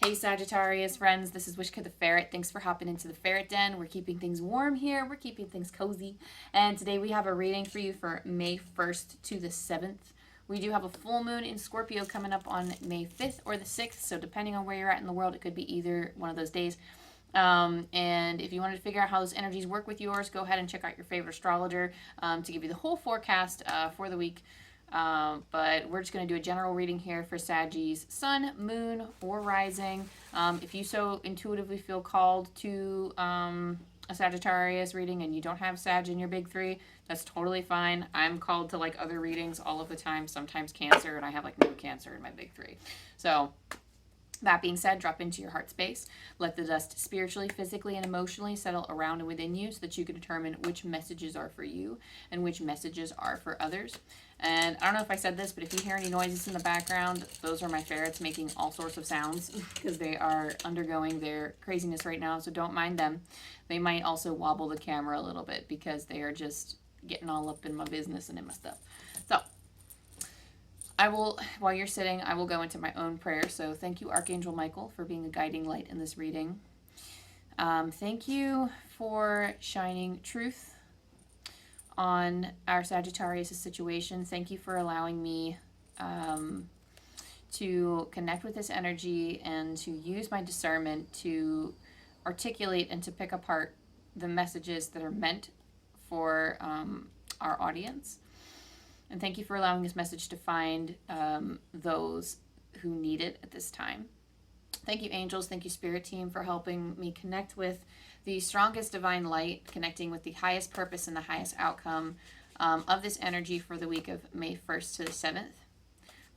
Hey Sagittarius friends, this is Wishka the Ferret. Thanks for hopping into the Ferret Den. We're keeping things warm here. We're keeping things cozy. And today we have a reading for you for May 1st to the 7th. We do have a full moon in Scorpio coming up on May 5th or the 6th. So depending on where you're at in the world, it could be either one of those days. And if you wanted to figure out how those energies work with yours, go ahead and check out your favorite astrologer to give you the whole forecast for the week. But we're just going to do a general reading here for Saggies, sun, moon, or rising. If you so intuitively feel called to a Sagittarius reading and you don't have Sag in your big three, that's totally fine. I'm called to like other readings all of the time, sometimes Cancer, and I have like no Cancer in my big three. So that being said, drop into your heart space. Let the dust spiritually, physically, and emotionally settle around and within you so that you can determine which messages are for you and which messages are for others. And I don't know if I said this, but if you hear any noises in the background, those are my ferrets making all sorts of sounds because they are undergoing their craziness right now, so don't mind them. They might also wobble the camera a little bit because they are just getting all up in my business and in my stuff. So I will, while you're sitting, I will go into my own prayer. So thank you, Archangel Michael, for being a guiding light in this reading. Thank you for shining truth on our Sagittarius situation. Thank you for allowing me to connect with this energy and to use my discernment to articulate and to pick apart the messages that are meant for our audience. And thank you for allowing this message to find those who need it at this time. Thank you, angels. Thank you, spirit team, for helping me connect with the strongest divine light, connecting with the highest purpose and the highest outcome of this energy for the week of May 1st to the 7th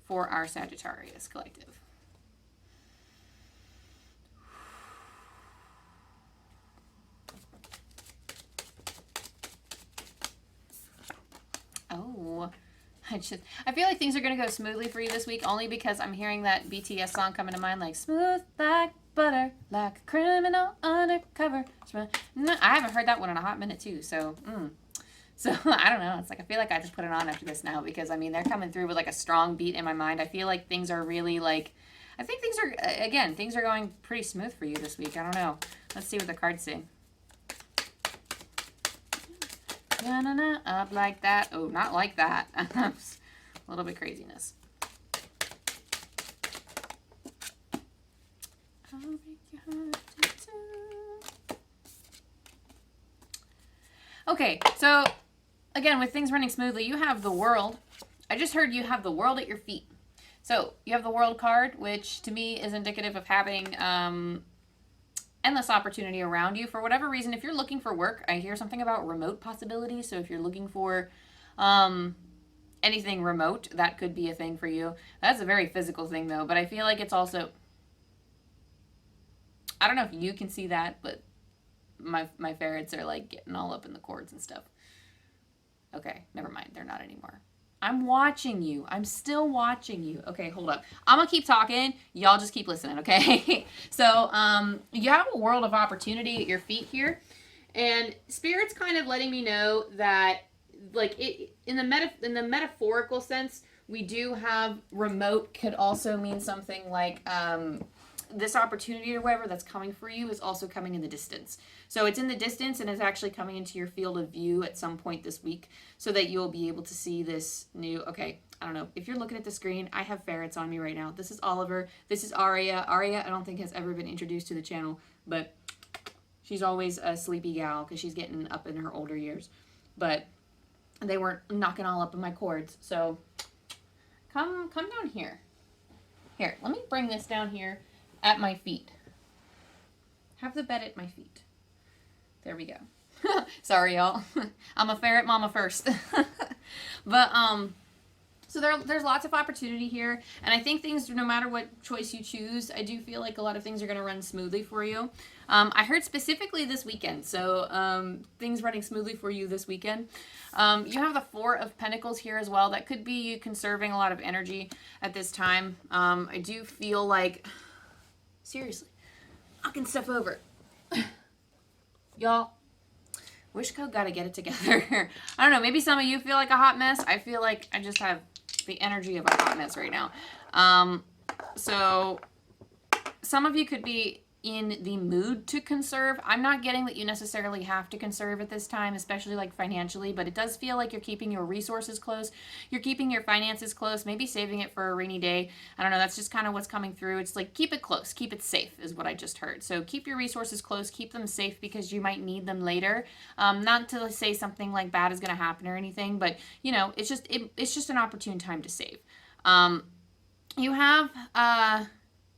for our Sagittarius collective. Oh, I feel like things are going to go smoothly for you this week only because I'm hearing that BTS song coming to mind, like smooth like butter, like a criminal undercover. I haven't heard that one in a hot minute too, so I don't know. It's like I feel like I just put it on after this now because I mean they're coming through with like a strong beat in my mind. I feel like things are really like, I think things are, again, things are going pretty smooth for you this week. I don't know. Let's see what the cards say. Na-na-na, up like that. Oh, not like that. A little bit craziness. Okay, so again, with things running smoothly, you have the world. I just heard you have the world at your feet. So you have the world card, which to me is indicative of having endless opportunity around you for whatever reason. If you're looking for work, I hear something about remote possibilities. So if you're looking for anything remote, that could be a thing for you. That's a very physical thing though, but I feel like it's also, I don't know if you can see that, but my ferrets are like getting all up in the cords and stuff. Okay, never mind. They're not anymore. I'm watching you. I'm still watching you. Okay, hold up. I'm going to keep talking. Y'all just keep listening, okay? So, you have a world of opportunity at your feet here. And Spirit's kind of letting me know that, like, in the metaphorical sense, we do have remote could also mean something like this opportunity or whatever that's coming for you is also coming in the distance. So it's in the distance and it's actually coming into your field of view at some point this week so that you'll be able to see this new, okay, I don't know. If you're looking at the screen, I have ferrets on me right now. This is Oliver. This is Aria. Aria, I don't think has ever been introduced to the channel, but she's always a sleepy gal because she's getting up in her older years. But they weren't knocking all up in my cords. So come down here. Here, let me bring this down here at my feet. Have the bed at my feet. There we go. Sorry, y'all. I'm a ferret mama first. But, so there's lots of opportunity here. And I think things, no matter what choice you choose, I do feel like a lot of things are going to run smoothly for you. I heard specifically this weekend. So, things running smoothly for you this weekend. You have the Four of Pentacles here as well. That could be you conserving a lot of energy at this time. I do feel like, seriously, knocking stuff over. Y'all, Wishko got to get it together. I don't know. Maybe some of you feel like a hot mess. I feel like I just have the energy of a hot mess right now. So some of you could be in the mood to conserve. I'm not getting that you necessarily have to conserve at this time, especially like financially, but it does feel like you're keeping your resources close. You're keeping your finances close, maybe saving it for a rainy day. I don't know. That's just kind of what's coming through. It's like, keep it close, keep it safe is what I just heard. So keep your resources close, keep them safe because you might need them later. Not to say something like bad is going to happen or anything, but you know, it's just an opportune time to save. You have,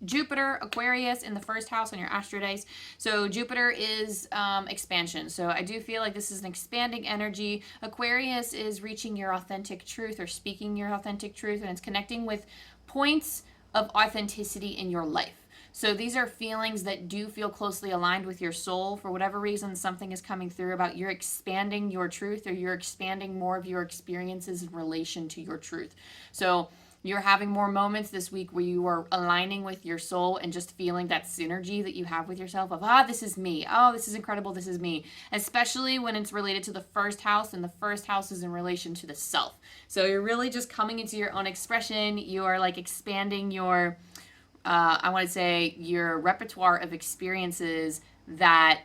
Jupiter, Aquarius in the first house on your astro dice. So Jupiter is expansion. So I do feel like this is an expanding energy. Aquarius is reaching your authentic truth or speaking your authentic truth, and it's connecting with points of authenticity in your life. So these are feelings that do feel closely aligned with your soul. For whatever reason, something is coming through about you're expanding your truth, or you're expanding more of your experiences in relation to your truth. So you're having more moments this week where you are aligning with your soul and just feeling that synergy that you have with yourself of, this is me. Oh, this is incredible. This is me. Especially when it's related to the first house, and the first house is in relation to the self. So you're really just coming into your own expression. You are like expanding your, I want to say, your repertoire of experiences that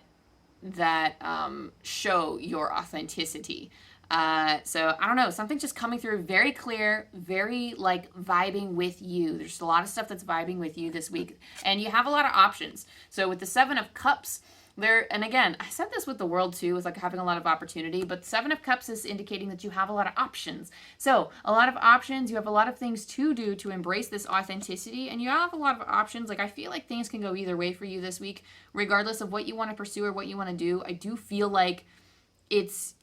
show your authenticity. So I don't know, something just coming through very clear, very like vibing with you. There's a lot of stuff that's vibing with you this week, and you have a lot of options. So with the 7 of Cups there, and again, I said this with the World too, with like having a lot of opportunity, but 7 of Cups is indicating that you have a lot of options. So a lot of options, you have a lot of things to do to embrace this authenticity, and you have a lot of options. Like I feel like things can go either way for you this week, regardless of what you want to pursue or what you want to do. I do feel like it's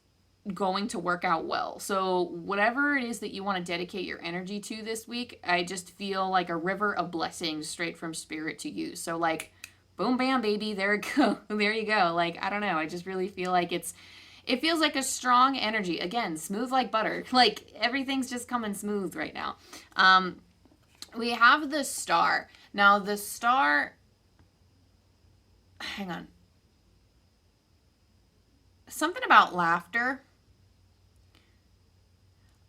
going to work out well. So whatever it is that you want to dedicate your energy to this week, I just feel like a river of blessings straight from spirit to you. So like, boom, bam, baby, there it go. There you go. Like, I don't know. I just really feel like it feels like a strong energy. Again, smooth like butter. Like everything's just coming smooth right now. We have the Star. Now the Star, hang on. Something about laughter.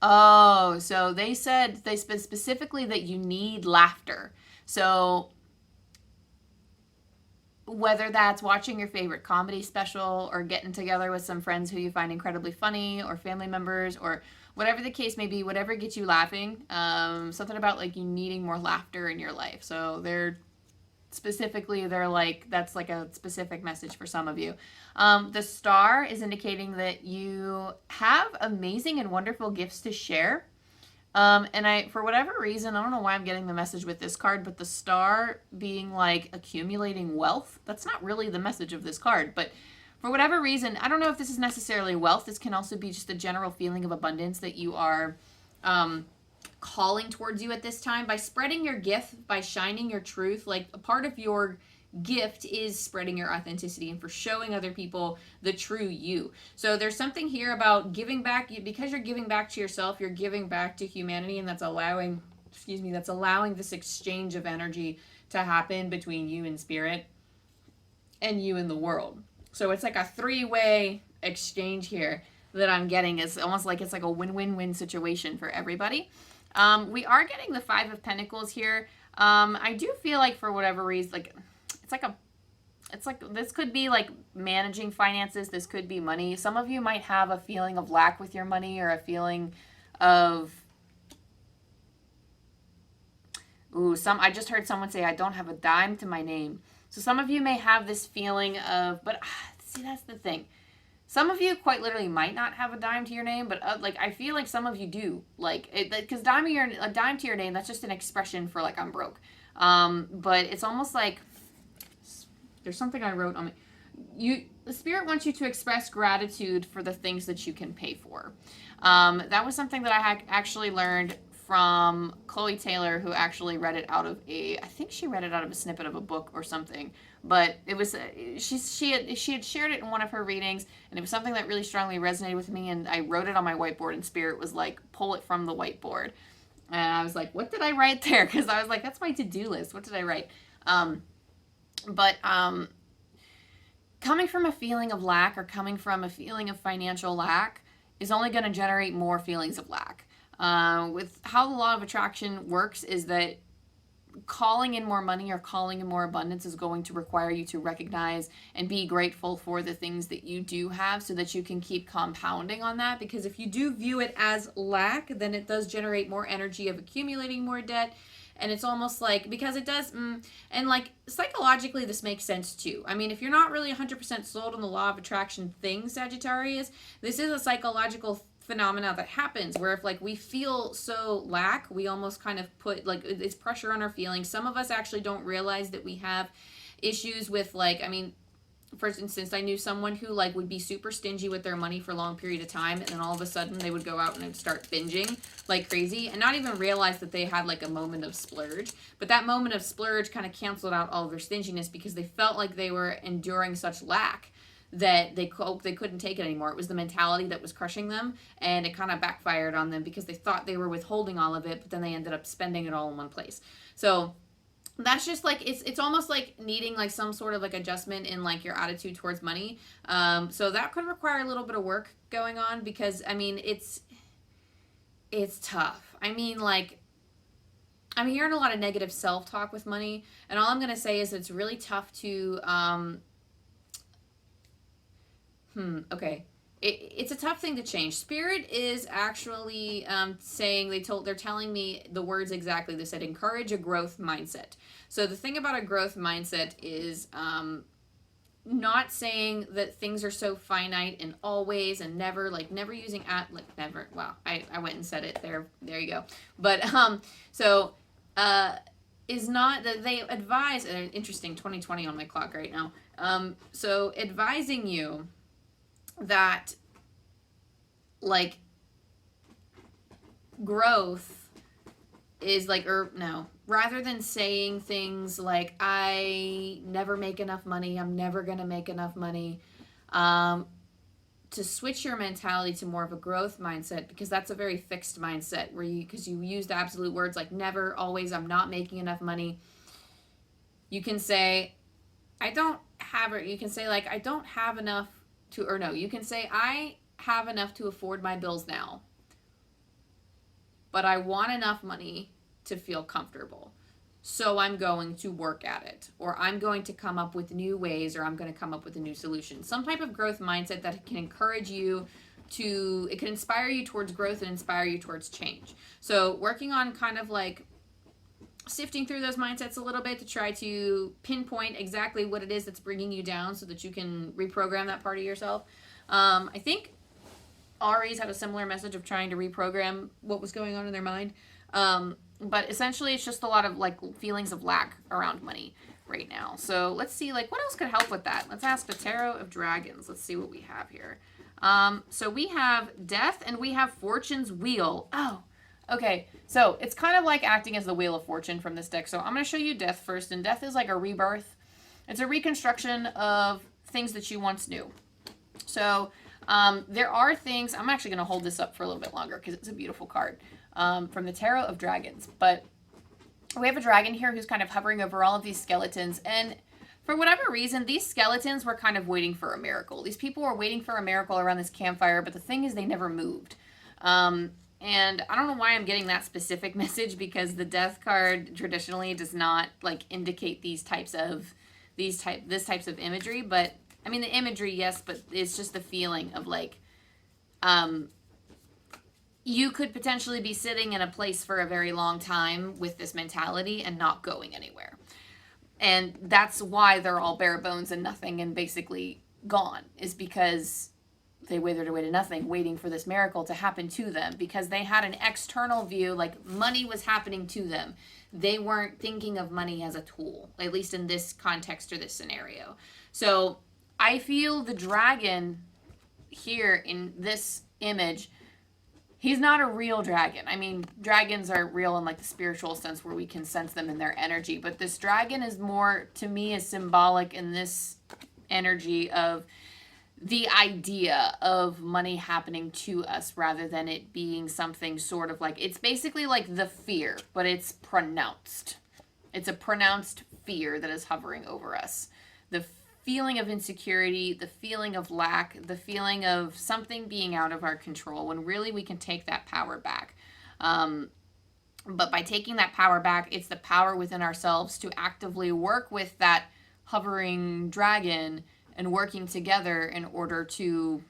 Oh, so they said specifically that you need laughter. So whether that's watching your favorite comedy special or getting together with some friends who you find incredibly funny, or family members, or whatever the case may be, whatever gets you laughing, something about like you needing more laughter in your life. So they're like, that's like a specific message for some of you. The Star is indicating that you have amazing and wonderful gifts to share. And for whatever reason, I don't know why I'm getting the message with this card, but the Star being like accumulating wealth, that's not really the message of this card. But for whatever reason, I don't know if this is necessarily wealth. This can also be just a general feeling of abundance that you are calling towards you at this time by spreading your gift, by shining your truth. Like a part of your gift is spreading your authenticity and for showing other people the true you. So there's something here about giving back. Because you're giving back to yourself, you're giving back to humanity, and that's allowing this exchange of energy to happen between you and spirit and you and the world. So it's like a 3-way exchange here that I'm getting. Is almost like it's like a win-win-win situation for everybody. We are getting the 5 of Pentacles here. I do feel like for whatever reason, like it's like this could be like managing finances. This could be money. Some of you might have a feeling of lack with your money, or a feeling of, I just heard someone say, I don't have a dime to my name. So some of you may have this feeling of, but see, that's the thing. Some of you quite literally might not have a dime to your name, but like I feel like some of you do. Like, because a dime to your name, that's just an expression for like I'm broke. But it's almost like there's something I wrote on me. The spirit wants you to express gratitude for the things that you can pay for. That was something that I had actually learned from Chloe Taylor, who actually read it out of I think she read it out of a snippet of a book or something. But it was she had shared it in one of her readings, and it was something that really strongly resonated with me, and I wrote it on my whiteboard, and spirit was like, pull it from the whiteboard. And I was like, what did I write there? Because I was like, that's my to-do list. What did I write? But coming from a feeling of lack, or coming from a feeling of financial lack, is only going to generate more feelings of lack. With how the law of attraction works is that calling in more money or calling in more abundance is going to require you to recognize and be grateful for the things that you do have so that you can keep compounding on that. Because if you do view it as lack, then it does generate more energy of accumulating more debt. And it's almost like, because it does, and like psychologically, this makes sense too. I mean, if you're not really 100% sold on the law of attraction thing, Sagittarius, this is a psychological phenomena that happens where if like we feel so lack, we almost kind of put like it's pressure on our feelings. Some of us actually don't realize that we have issues with like, I mean, for instance, I knew someone who like would be super stingy with their money for a long period of time, and then all of a sudden they would go out and start binging like crazy and not even realize that they had like a moment of splurge. But that moment of splurge kind of canceled out all of their stinginess because they felt like they were enduring such lack that they couldn't take it anymore. It was the mentality that was crushing them, and it kind of backfired on them because they thought they were withholding all of it, but then they ended up spending it all in one place. So that's just like, it's almost like needing like some sort of like adjustment in like your attitude towards money. So that could require a little bit of work going on because, I mean, it's tough. I mean, like, I'm hearing a lot of negative self-talk with money, and all I'm going to say is it's really tough to, okay. It's a tough thing to change. Spirit is actually saying, they're telling me the words exactly. They said, encourage a growth mindset. So the thing about a growth mindset is not saying that things are so finite and always and never, like never using never. Wow, I went and said it there. There you go. But is not that they advise, interesting 2020 on my clock right now. So advising you that like growth is like, rather than saying things like, I never make enough money, I'm never going to make enough money, to switch your mentality to more of a growth mindset, because that's a very fixed mindset where because you used absolute words like never, always, I'm not making enough money. You can say, you can say like, I don't have enough you can say, I have enough to afford my bills now, but I want enough money to feel comfortable. So I'm going to work at it, or I'm going to come up with new ways, or I'm going to come up with a new solution. Some type of growth mindset that can encourage you it can inspire you towards growth and inspire you towards change. So working on kind of like sifting through those mindsets a little bit to try to pinpoint exactly what it is that's bringing you down so that you can reprogram that part of yourself. I think Aries had a similar message of trying to reprogram what was going on in their mind. But essentially it's just a lot of like feelings of lack around money right now. So let's see, like, what else could help with that? Let's ask the Tarot of Dragons. Let's see what we have here. So we have Death and we have Fortune's Wheel. Oh, okay, so it's kind of like acting as the Wheel of Fortune from this deck. So I'm going to show you Death first, and Death is like a rebirth. It's a reconstruction of things that you once knew. So there are things, I'm actually going to hold this up for a little bit longer because it's a beautiful card from the Tarot of Dragons. But we have a dragon here who's kind of hovering over all of these skeletons, and for whatever reason, these skeletons were kind of waiting for a miracle. These people were waiting for a miracle around this campfire, but the thing is they never moved. And I don't know why I'm getting that specific message, because the Death card traditionally does not like indicate this types of imagery. But I mean, the imagery, yes, but it's just the feeling of like, you could potentially be sitting in a place for a very long time with this mentality and not going anywhere. And that's why they're all bare bones and nothing and basically gone, is because they withered away to nothing, waiting for this miracle to happen to them, because they had an external view, like money was happening to them. They weren't thinking of money as a tool, at least in this context or this scenario. So I feel the dragon here in this image, he's not a real dragon. I mean, dragons are real in like the spiritual sense where we can sense them in their energy. But this dragon is more, to me, is symbolic in this energy of the idea of money happening to us rather than it being something sort of like, it's basically like the fear, but it's pronounced. It's a pronounced fear that is hovering over us. The feeling of insecurity, the feeling of lack, the feeling of something being out of our control, when really we can take that power back. But by taking that power back, it's the power within ourselves to actively work with that hovering dragon and working together in order to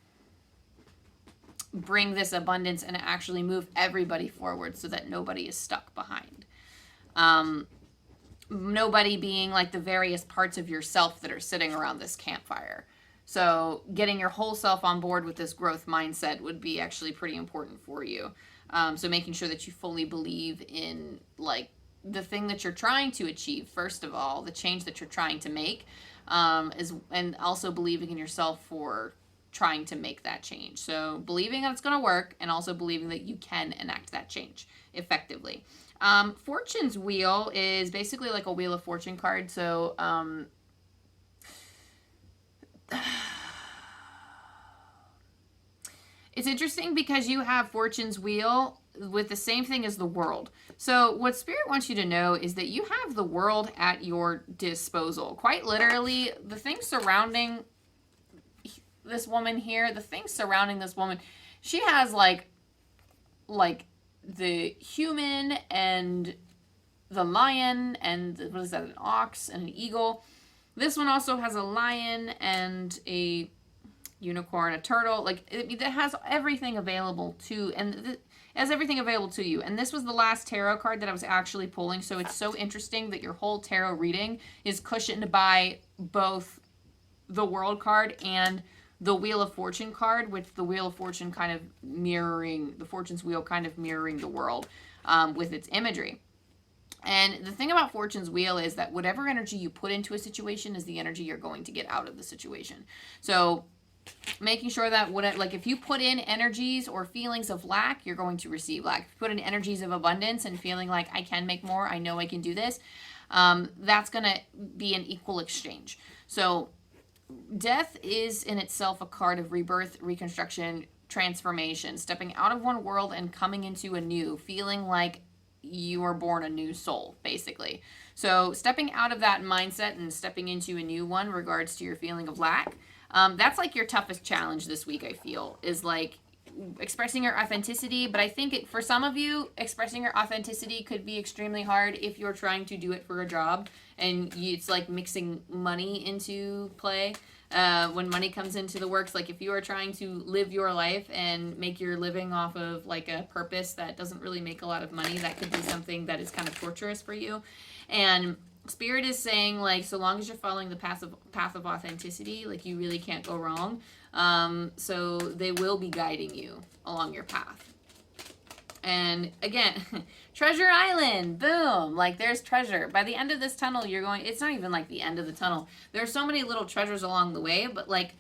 bring this abundance and actually move everybody forward so that nobody is stuck behind. Nobody being like the various parts of yourself that are sitting around this campfire. So getting your whole self on board with this growth mindset would be actually pretty important for you. So making sure that you fully believe in like the thing that you're trying to achieve, first of all, the change that you're trying to make, and also believing in yourself for trying to make that change. So believing that it's going to work and also believing that you can enact that change effectively. Fortune's wheel is basically like a Wheel of Fortune card. So it's interesting because you have Fortune's wheel with the same thing as the world. So what Spirit wants you to know is that you have the world at your disposal. Quite literally, the things surrounding this woman here, the things surrounding this woman, she has like the human and the lion and what is that, an ox and an eagle. This one also has a lion and a unicorn, a turtle. Like it has everything available to, and it has everything available to you. And this was the last tarot card that I was actually pulling. So it's so interesting that your whole tarot reading is cushioned by both the world card and the Wheel of Fortune card, with the Wheel of Fortune kind of mirroring, the Fortune's wheel kind of mirroring the world with its imagery. And the thing about Fortune's wheel is that whatever energy you put into a situation is the energy you're going to get out of the situation. So making sure that like if you put in energies or feelings of lack, you're going to receive lack. If you put in energies of abundance and feeling like I can make more, I know I can do this, that's going to be an equal exchange. So death is in itself a card of rebirth, reconstruction, transformation, stepping out of one world and coming into a new, feeling like you were born a new soul, basically. So stepping out of that mindset and stepping into a new one regards to your feeling of lack, that's like your toughest challenge this week, I feel, is like expressing your authenticity. But I think for some of you, expressing your authenticity could be extremely hard if you're trying to do it for a job and it's like mixing money into play. When money comes into the works, like if you are trying to live your life and make your living off of like a purpose that doesn't really make a lot of money, that could be something that is kind of torturous for you. And Spirit is saying, like, so long as you're following the path of authenticity, like, you really can't go wrong. So they will be guiding you along your path. And again, Treasure Island, boom, like there's treasure. By the end of this tunnel, you're going, it's not even like the end of the tunnel. There's so many little treasures along the way, but like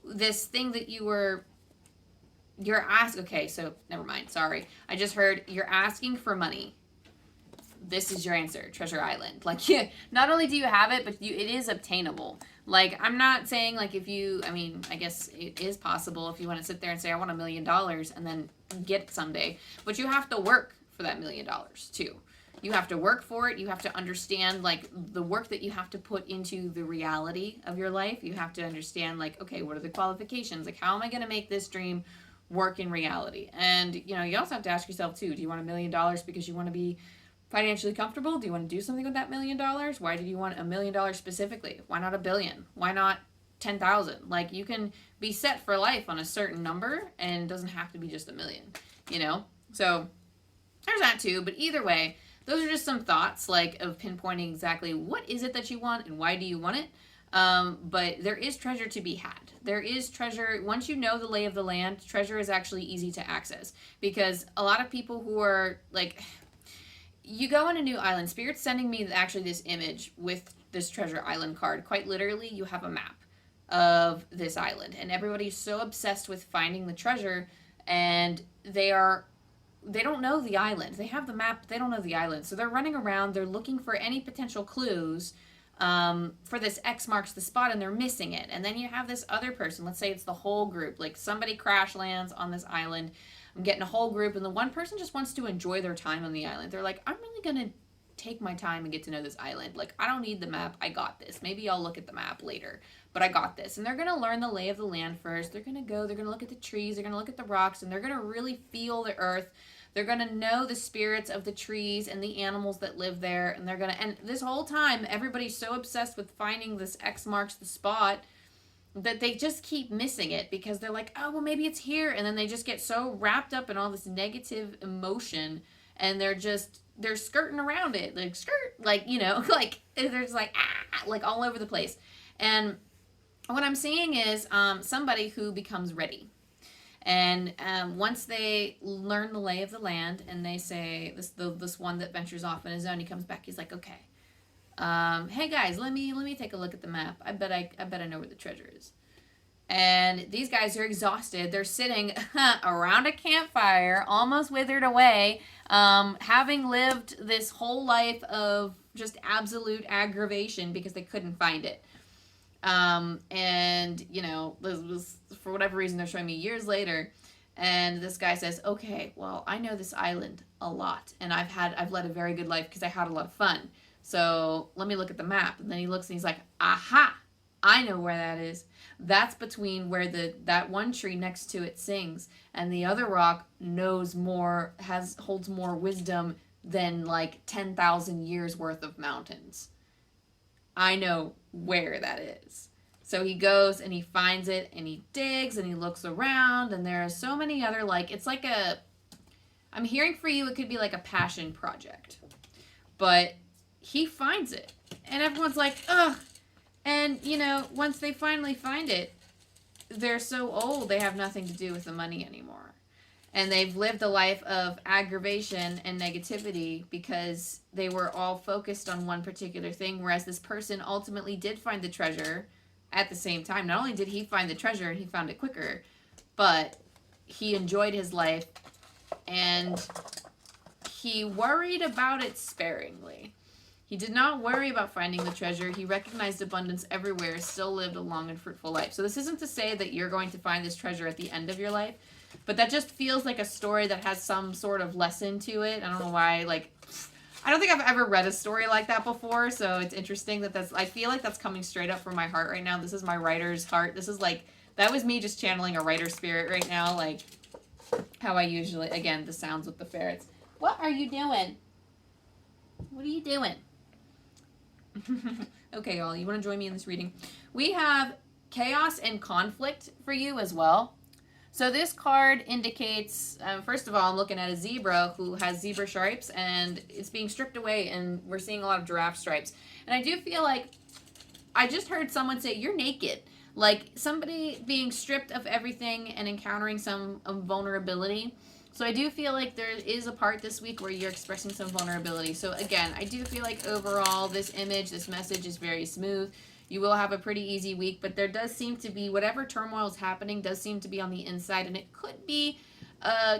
this thing that you're okay, so never mind, sorry. I just heard you're asking for money. This is your answer, Treasure Island. Like, yeah, not only do you have it, but it is obtainable. Like, I'm not saying, like, I guess it is possible if you want to sit there and say, I want $1 million and then get it someday. But you have to work for that $1 million, too. You have to work for it. You have to understand, like, the work that you have to put into the reality of your life. You have to understand, like, okay, what are the qualifications? Like, how am I going to make this dream work in reality? And, you also have to ask yourself, too, do you want $1 million because you want to be financially comfortable? Do you want to do something with that $1 million? Why did you want $1 million specifically? Why not $1 billion? Why not 10,000? Like, you can be set for life on a certain number and it doesn't have to be just $1 million, So there's that too. But either way, those are just some thoughts, like, of pinpointing exactly what is it that you want and why do you want it. But there is treasure to be had. There is treasure. Once you know the lay of the land, treasure is actually easy to access, because a lot of people who are like, you go on a new island. Spirit's sending me actually this image with this Treasure Island card. Quite literally, you have a map of this island, and everybody's so obsessed with finding the treasure, and they don't know the island. They have the map, but they don't know the island. So they're running around, they're looking for any potential clues for this X marks the spot, and they're missing it. And then you have this other person, let's say it's the whole group, like somebody crash lands on this island. I'm getting a whole group, and the one person just wants to enjoy their time on the island. They're like, I'm really going to take my time and get to know this island. Like, I don't need the map. I got this. Maybe I'll look at the map later, but I got this. And they're going to learn the lay of the land first. They're going to look at the trees. They're going to look at the rocks, and they're going to really feel the earth. They're going to know the spirits of the trees and the animals that live there. And they're going to, and this whole time, everybody's so obsessed with finding this X marks the spot that they just keep missing it because they're like, oh, well, maybe it's here. And then they just get so wrapped up in all this negative emotion and they're skirting around it. Like, skirt, like, you know, like, there's like, like all over the place. And what I'm seeing is somebody who becomes ready. And once they learn the lay of the land, and they say this one that ventures off on his own, he comes back. He's like, okay, hey guys, let me take a look at the map. I bet I know where the treasure is. And these guys are exhausted. They're sitting around a campfire, almost withered away, having lived this whole life of just absolute aggravation because they couldn't find it. And you know, this was, for whatever reason, they're showing me years later, and this guy says, okay, well, I know this island a lot, and I've led a very good life because I had a lot of fun. So let me look at the map. And then he looks and he's like, aha, I know where that is. That's between where that one tree next to it sings, and the other rock holds more wisdom than like 10,000 years worth of mountains. I know where that is. So he goes and he finds it and he digs and he looks around, and there are so many other, like, it's like I'm hearing for you, it could be like a passion project. But he finds it and everyone's like, ugh. And, you know, once they finally find it, they're so old they have nothing to do with the money anymore. And they've lived a life of aggravation and negativity because they were all focused on one particular thing, whereas this person ultimately did find the treasure at the same time. Not only did he find the treasure and he found it quicker, but he enjoyed his life and he worried about it sparingly. He did not worry about finding the treasure. He recognized abundance everywhere, still lived a long and fruitful life. So this isn't to say that you're going to find this treasure at the end of your life, but that just feels like a story that has some sort of lesson to it. I don't know why, like, I don't think I've ever read a story like that before, so it's interesting I feel like that's coming straight up from my heart right now. This is my writer's heart. This is like, that was me just channeling a writer spirit right now, like how I usually, again, the sounds with the ferrets. What are you doing? What are you doing? Okay, y'all, you want to join me in this reading? We have chaos and conflict for you as well. So this card indicates, first of all, I'm looking at a zebra who has zebra stripes, and it's being stripped away, and we're seeing a lot of giraffe stripes. And I do feel like, I just heard someone say, you're naked. Like, somebody being stripped of everything and encountering some vulnerability. So I do feel like there is a part this week where you're expressing some vulnerability. So again, I do feel like overall this message is very smooth. You will have a pretty easy week, but there does seem to be, whatever turmoil is happening does seem to be on the inside, and it could be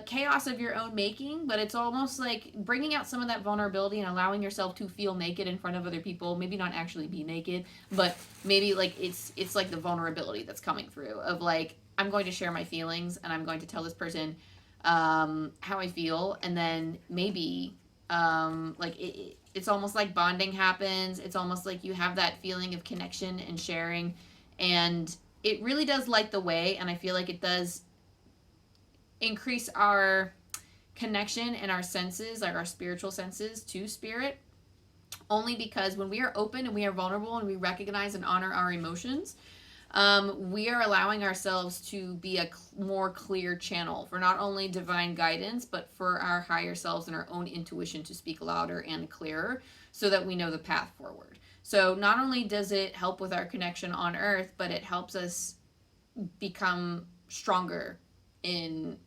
chaos of your own making, but it's almost like bringing out some of that vulnerability and allowing yourself to feel naked in front of other people. Maybe not actually be naked, but maybe like it's like the vulnerability that's coming through of like, I'm going to share my feelings and I'm going to tell this person how I feel, and then maybe like it's almost like bonding happens. It's almost like you have that feeling of connection and sharing, and it really does light the way, and I feel like it does increase our connection and our senses, like our spiritual senses to spirit, only because when we are open and we are vulnerable and we recognize and honor our emotions, we are allowing ourselves to be a more clear channel for not only divine guidance, but for our higher selves and our own intuition to speak louder and clearer so that we know the path forward. So not only does it help with our connection on earth, but it helps us become stronger in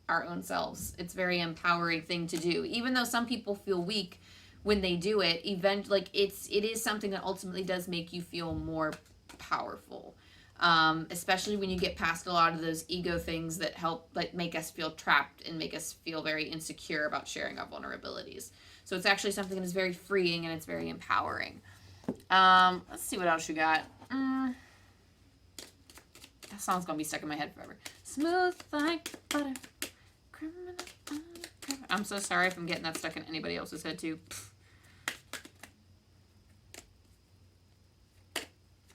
our own selves. It's a very empowering thing to do. Even though some people feel weak when they do it, it is something that ultimately does make you feel more powerful. Especially when you get past a lot of those ego things that help like make us feel trapped and make us feel very insecure about sharing our vulnerabilities. So it's actually something that is very freeing and it's very empowering. Let's see what else you got. That song's gonna be stuck in my head forever. Smooth like butter. I'm so sorry if I'm getting that stuck in anybody else's head too.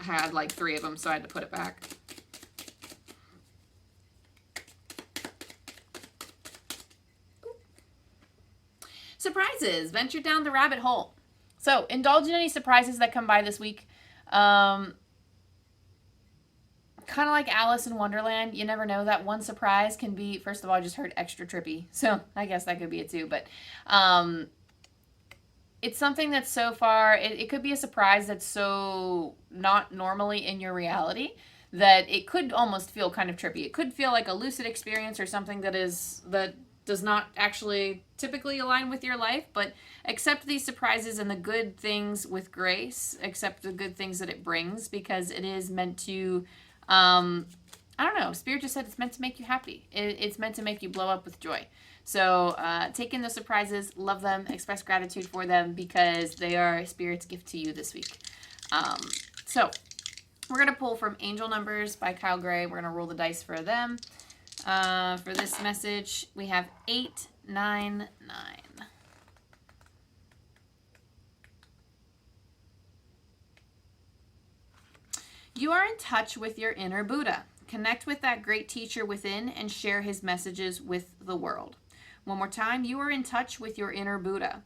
I had like 3 of them, so I had to put it back. surprises. Venture down the rabbit hole. So indulge in any surprises that come by this week. Kind of like Alice in Wonderland. You never know. That one surprise can be, first of all, I just heard extra trippy. So I guess that could be it too. But it's something that's so far, it could be a surprise that's so not normally in your reality that it could almost feel kind of trippy. It could feel like a lucid experience or something that does not actually typically align with your life, but accept these surprises and the good things with grace. Accept the good things that it brings, because it is meant to, I don't know, Spirit just said it's meant to make you happy. It's meant to make you blow up with joy. So take in the surprises, love them, express gratitude for them, because they are Spirit's gift to you this week. So we're going to pull from Angel Numbers by Kyle Gray. We're going to roll the dice for them. For this message, we have 899. You are in touch with your inner Buddha. Connect with that great teacher within and share his messages with the world. One more time, you are in touch with your inner Buddha.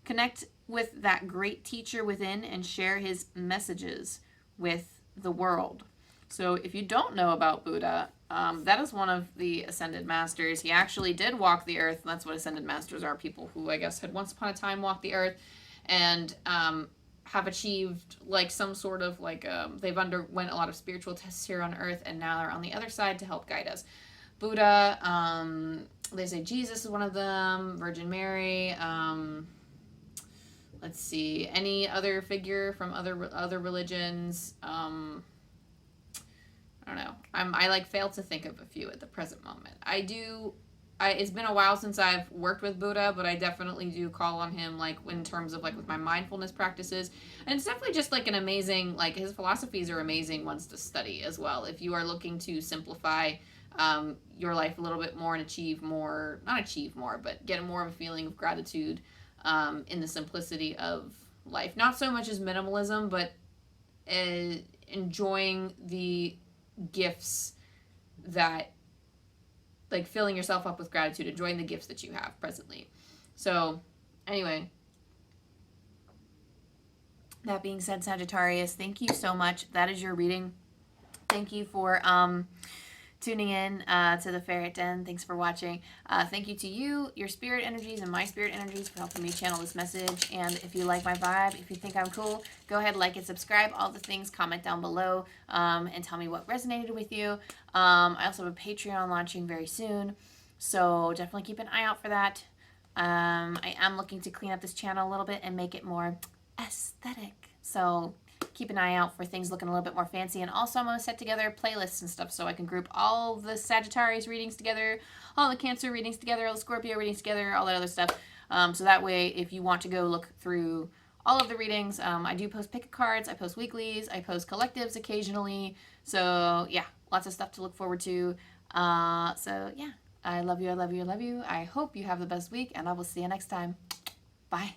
Connect with that great teacher within and share his messages with the world. So if you don't know about Buddha, that is one of the Ascended Masters. He actually did walk the earth. That's what Ascended Masters are, people who I guess had once upon a time walked the earth and have achieved like some sort of like, they've underwent a lot of spiritual tests here on earth, and now they're on the other side to help guide us. Buddha, they say Jesus is one of them, Virgin Mary, let's see, any other figure from other religions, I don't know. I like fail to think of a few at the present moment. It's been a while since I've worked with Buddha, but I definitely do call on him, like, in terms of, like, with my mindfulness practices. And it's definitely just, like, an amazing, like, his philosophies are amazing ones to study as well. If you are looking to simplify your life a little bit more and but get more of a feeling of gratitude in the simplicity of life. Not so much as minimalism, but enjoying the gifts that, like, filling yourself up with gratitude, enjoying the gifts that you have presently. So anyway, that being said, Sagittarius, thank you so much. That is your reading. Thank you for tuning in to the Ferret Den. Thanks for watching. Thank you to you, your spirit energies, and my spirit energies for helping me channel this message. And if you like my vibe, if you think I'm cool, go ahead, like and subscribe. All the things, comment down below and tell me what resonated with you. I also have a Patreon launching very soon, so definitely keep an eye out for that. I am looking to clean up this channel a little bit and make it more aesthetic. So keep an eye out for things looking a little bit more fancy. And also I'm going to set together playlists and stuff so I can group all the Sagittarius readings together, all the Cancer readings together, all the Scorpio readings together, all that other stuff. So that way, if you want to go look through all of the readings, I do post pick cards, I post weeklies, I post collectives occasionally. So yeah, lots of stuff to look forward to. So yeah, I love you, I love you, I love you. I hope you have the best week, and I will see you next time. Bye.